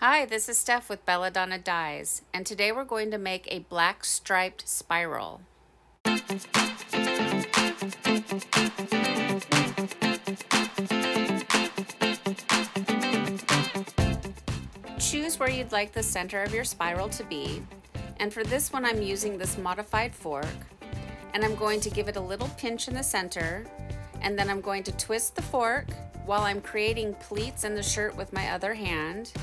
Hi, this is Steph with Belladonna Dyes, and today we're going to make a black striped spiral. Choose where you'd like the center of your spiral to be, and for this one I'm using this modified fork, and I'm going to give it a little pinch in the center, and then I'm going to twist the fork while I'm creating pleats in the shirt with my other hand.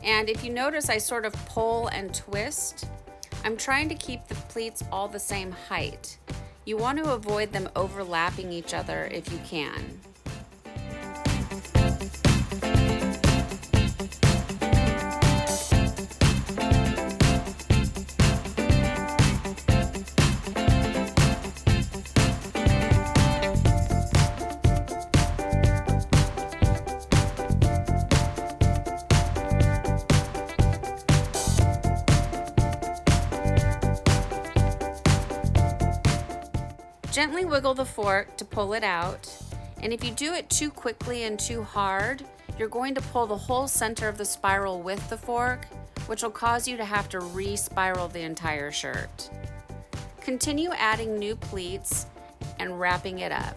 And if you notice, I sort of pull and twist. I'm trying to keep the pleats all the same height. You want to avoid them overlapping each other if you can. Gently wiggle the fork to pull it out, and if you do it too quickly and too hard, you're going to pull the whole center of the spiral with the fork, which will cause you to have to re-spiral the entire shirt. Continue adding new pleats and wrapping it up.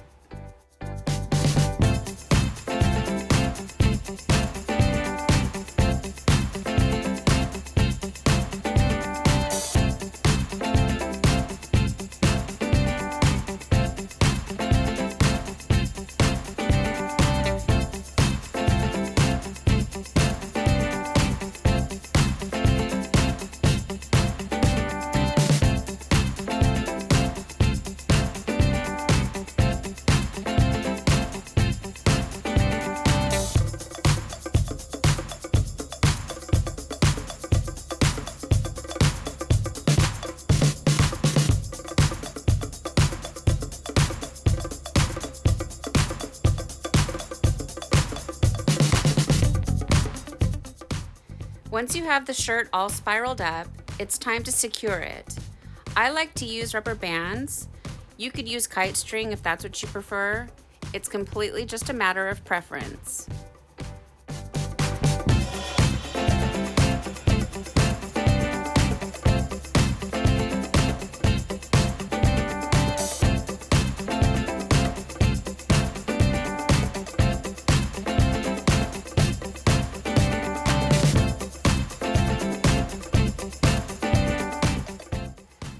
Once you have the shirt all spiraled up, it's time to secure it. I like to use rubber bands. You could use kite string if that's what you prefer. It's completely just a matter of preference.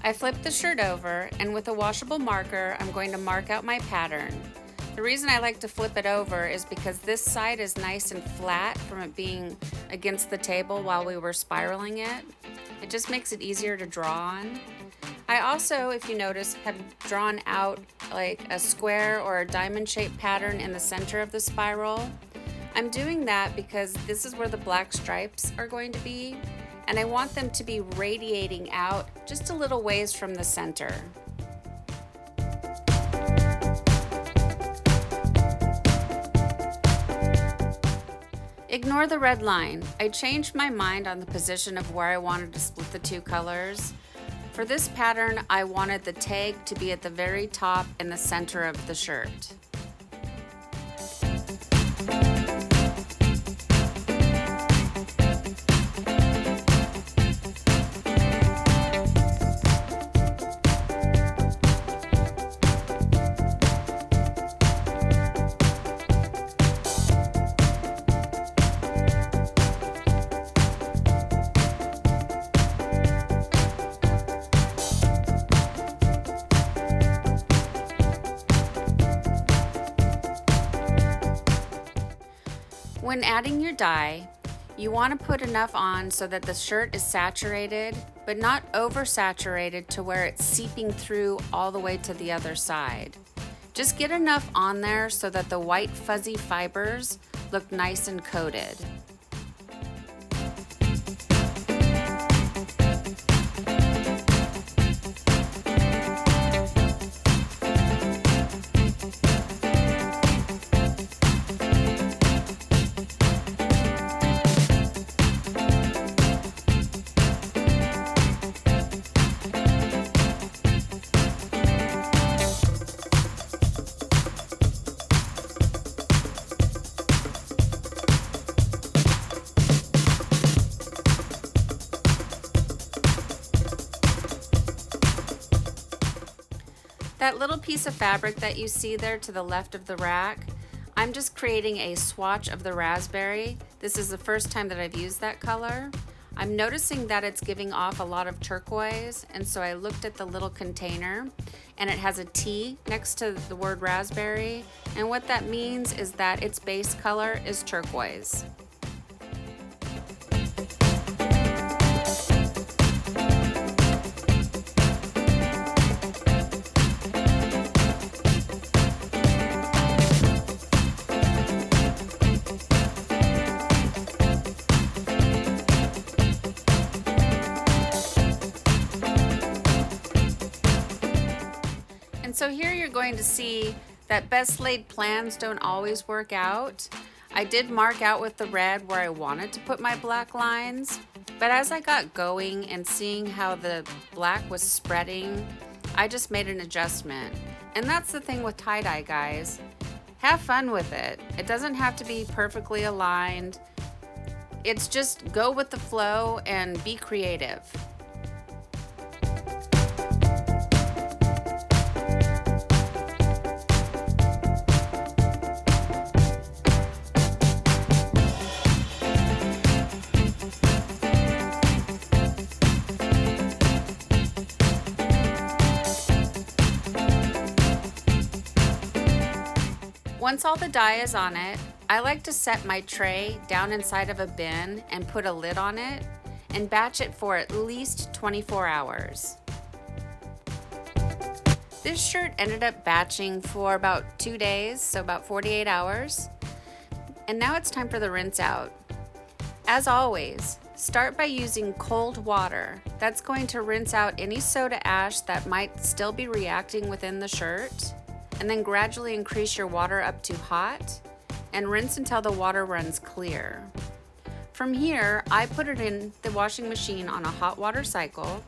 I flip the shirt over, and with a washable marker, I'm going to mark out my pattern. The reason I like to flip it over is because this side is nice and flat from it being against the table while we were spiraling it. It just makes it easier to draw on. I also, if you notice, have drawn out like a square or a diamond-shaped pattern in the center of the spiral. I'm doing that because this is where the black stripes are going to be, and I want them to be radiating out just a little ways from the center. Ignore the red line. I changed my mind on the position of where I wanted to split the two colors. For this pattern, I wanted the tag to be at the very top in the center of the shirt. When adding your dye, you want to put enough on so that the shirt is saturated, but not oversaturated to where it's seeping through all the way to the other side. Just get enough on there so that the white fuzzy fibers look nice and coated. That little piece of fabric that you see there to the left of the rack, I'm just creating a swatch of the raspberry. This is the first time that I've used that color. I'm noticing that it's giving off a lot of turquoise, and so I looked at the little container and it has a T next to the word raspberry, and what that means is that its base color is turquoise. And so here you're going to see that best laid plans don't always work out. I did mark out with the red where I wanted to put my black lines, but as I got going and seeing how the black was spreading, I just made an adjustment. And that's the thing with tie-dye, guys. Have fun with it. It doesn't have to be perfectly aligned. It's just go with the flow and be creative. Once all the dye is on it, I like to set my tray down inside of a bin and put a lid on it and batch it for at least 24 hours. This shirt ended up batching for about 2 days, so about 48 hours. And now it's time for the rinse out. As always, start by using cold water. That's going to rinse out any soda ash that might still be reacting within the shirt. And then gradually increase your water up to hot and rinse until the water runs clear. From here, I put it in the washing machine on a hot water cycle.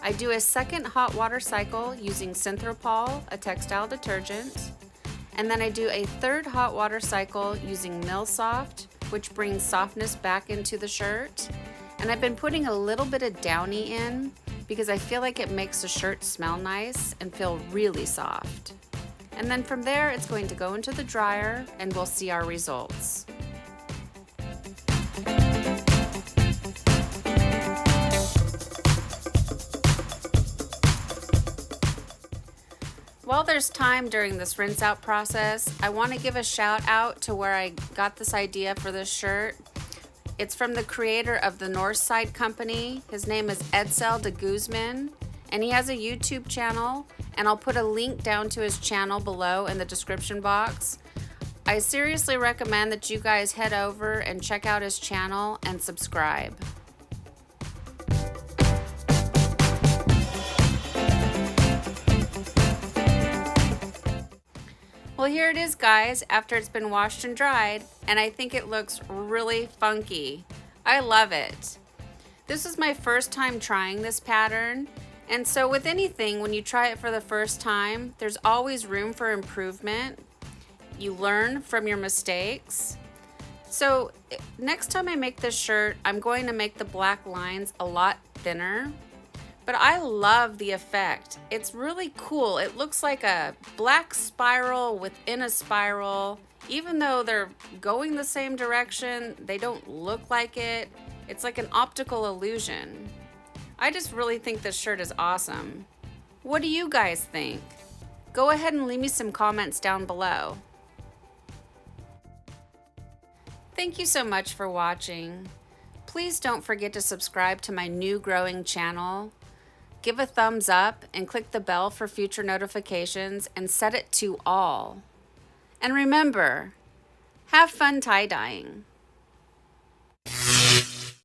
I do a second hot water cycle using Synthropol, a textile detergent, and then I do a third hot water cycle using Milsoft, which brings softness back into the shirt. And I've been putting a little bit of Downy in because I feel like it makes the shirt smell nice and feel really soft. And then from there, it's going to go into the dryer and we'll see our results. While there's time during this rinse out process, I want to give a shout out to where I got this idea for this shirt. It's from the creator of the Northside Company. His name is Edsel de Guzman, and he has a YouTube channel, and I'll put a link down to his channel below in the description box. I seriously recommend that you guys head over and check out his channel and subscribe. Well, here it is, guys, after it's been washed and dried, and I think it looks really funky. I love it. This is my first time trying this pattern, and so with anything, when you try it for the first time, there's always room for improvement. You learn from your mistakes. So next time I make this shirt, I'm going to make the black lines a lot thinner. But I love the effect. It's really cool. It looks like a black spiral within a spiral. Even though they're going the same direction, they don't look like it. It's like an optical illusion. I just really think this shirt is awesome. What do you guys think? Go ahead and leave me some comments down below. Thank you so much for watching. Please don't forget to subscribe to my new growing channel. Give a thumbs up and click the bell for future notifications and set it to all. And remember, have fun tie-dyeing.